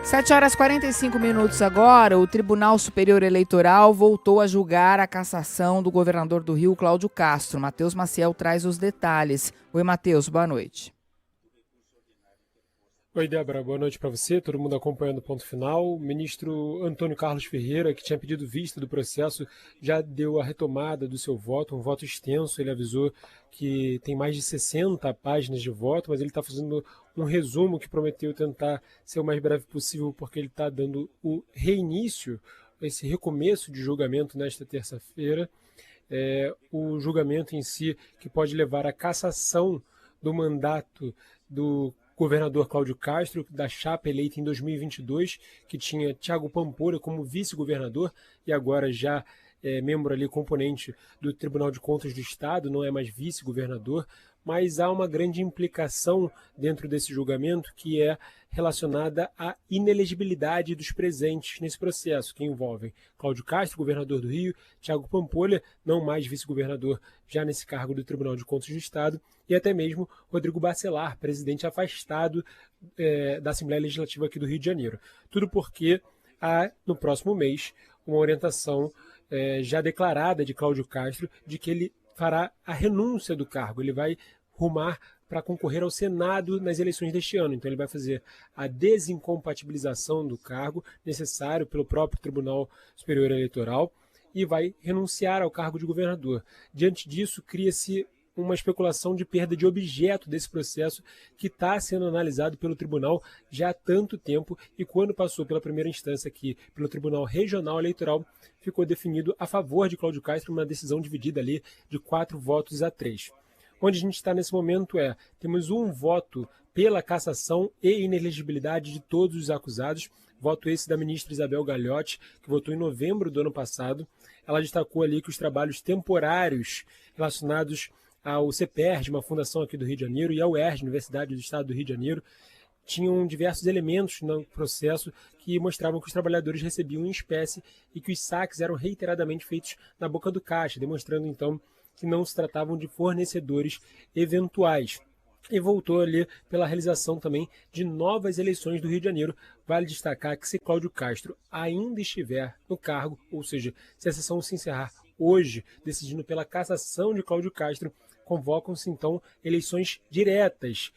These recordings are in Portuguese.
7h45 agora, o Tribunal Superior Eleitoral voltou a julgar a cassação do governador do Rio, Cláudio Castro. Matheus Maciel traz os detalhes. Oi, Matheus, boa noite. Oi, Débora, boa noite para você, todo mundo acompanhando o ponto final. O ministro Antônio Carlos Ferreira, que tinha pedido vista do processo, já deu a retomada do seu voto, um voto extenso. Ele avisou que tem mais de 60 páginas de voto, mas ele está fazendo um resumo que prometeu tentar ser o mais breve possível, porque ele está dando o reinício, esse recomeço de julgamento nesta terça-feira. O julgamento em si, que pode levar à cassação do mandato do governador Cláudio Castro, da chapa eleita em 2022, que tinha Thiago Pampolha como vice-governador e agora já é membro ali, componente do Tribunal de Contas do Estado, não é mais vice-governador, mas há uma grande implicação dentro desse julgamento que é relacionada à inelegibilidade dos presentes nesse processo, que envolvem Cláudio Castro, governador do Rio, Thiago Pampolha, não mais vice-governador, já nesse cargo do Tribunal de Contas do Estado, e até mesmo Rodrigo Bacelar, presidente afastado da Assembleia Legislativa aqui do Rio de Janeiro. Tudo porque há, no próximo mês, uma orientação já declarada de Cláudio Castro de que ele fará a renúncia do cargo, ele vai rumar para concorrer ao Senado nas eleições deste ano. Então ele vai fazer a desincompatibilização do cargo necessário pelo próprio Tribunal Superior Eleitoral e vai renunciar ao cargo de governador. Diante disso, cria-se uma especulação de perda de objeto desse processo que está sendo analisado pelo tribunal já há tanto tempo e quando passou pela primeira instância aqui pelo Tribunal Regional Eleitoral, ficou definido a favor de Cláudio Castro uma decisão dividida ali de 4-3. Onde a gente está nesse momento temos um voto pela cassação e inelegibilidade de todos os acusados, voto esse da ministra Isabel Gagliotti, que votou em novembro do ano passado. Ela destacou ali que os trabalhos temporários relacionados ao CEPERJ, uma fundação aqui do Rio de Janeiro, e ao UERJ, Universidade do Estado do Rio de Janeiro, tinham diversos elementos no processo que mostravam que os trabalhadores recebiam em espécie e que os saques eram reiteradamente feitos na boca do caixa, demonstrando então que não se tratavam de fornecedores eventuais. E voltou ali pela realização também de novas eleições do Rio de Janeiro. Vale destacar que se Cláudio Castro ainda estiver no cargo, ou seja, se a sessão se encerrar hoje, decidindo pela cassação de Cláudio Castro, convocam-se então eleições diretas.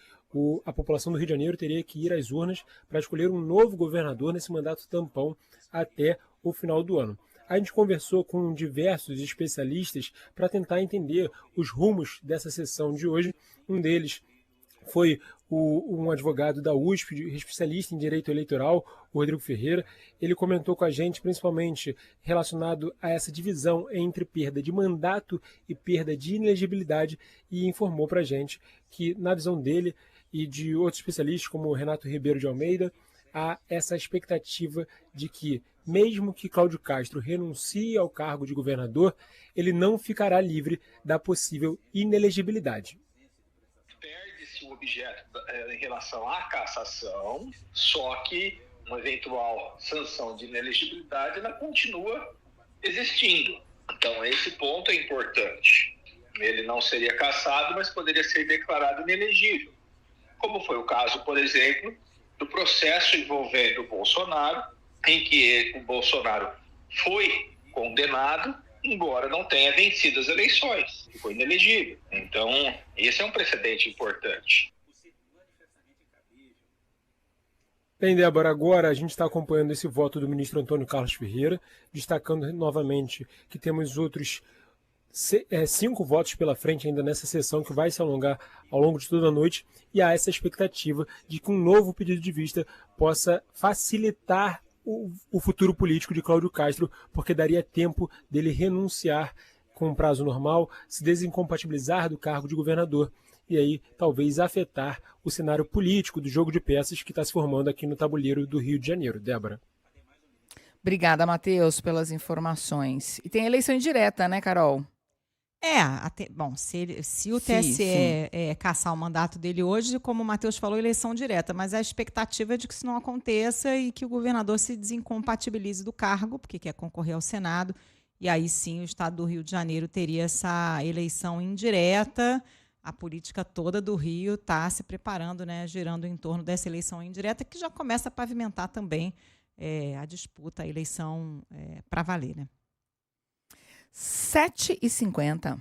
A população do Rio de Janeiro teria que ir às urnas para escolher um novo governador nesse mandato tampão até o final do ano. A gente conversou com diversos especialistas para tentar entender os rumos dessa sessão de hoje. Um deles foi um advogado da USP, especialista em direito eleitoral, o Rodrigo Ferreira. Ele comentou com a gente, principalmente relacionado a essa divisão entre perda de mandato e perda de inelegibilidade, e informou para a gente que, na visão dele e de outros especialistas, como o Renato Ribeiro de Almeida, há essa expectativa de que, mesmo que Cláudio Castro renuncie ao cargo de governador, ele não ficará livre da possível inelegibilidade. Perde-se o objeto em relação à cassação, só que uma eventual sanção de inelegibilidade ela continua existindo. Então esse ponto é importante. Ele não seria cassado, mas poderia ser declarado inelegível. Como foi o caso, por exemplo, do processo envolvendo o Bolsonaro, em que o Bolsonaro foi condenado, embora não tenha vencido as eleições, ficou inelegível. Então, esse é um precedente importante. Bem, Débora, agora a gente está acompanhando esse voto do ministro Antônio Carlos Ferreira, destacando novamente que temos outros 5 votos pela frente ainda nessa sessão, que vai se alongar ao longo de toda a noite, e há essa expectativa de que um novo pedido de vista possa facilitar o futuro político de Cláudio Castro, porque daria tempo dele renunciar com um prazo normal, se desincompatibilizar do cargo de governador, e aí talvez afetar o cenário político do jogo de peças que está se formando aqui no tabuleiro do Rio de Janeiro. Débora. Obrigada, Matheus, pelas informações. E tem eleição indireta, né, Carol? Bom, se o TSE cassar o mandato dele hoje, como o Matheus falou, eleição direta, mas a expectativa é de que isso não aconteça e que o governador se desincompatibilize do cargo, porque quer concorrer ao Senado, e aí sim o estado do Rio de Janeiro teria essa eleição indireta. a política toda do Rio está se preparando, né, girando em torno dessa eleição indireta, que já começa a pavimentar também a disputa, a eleição para valer. Né? 7h50.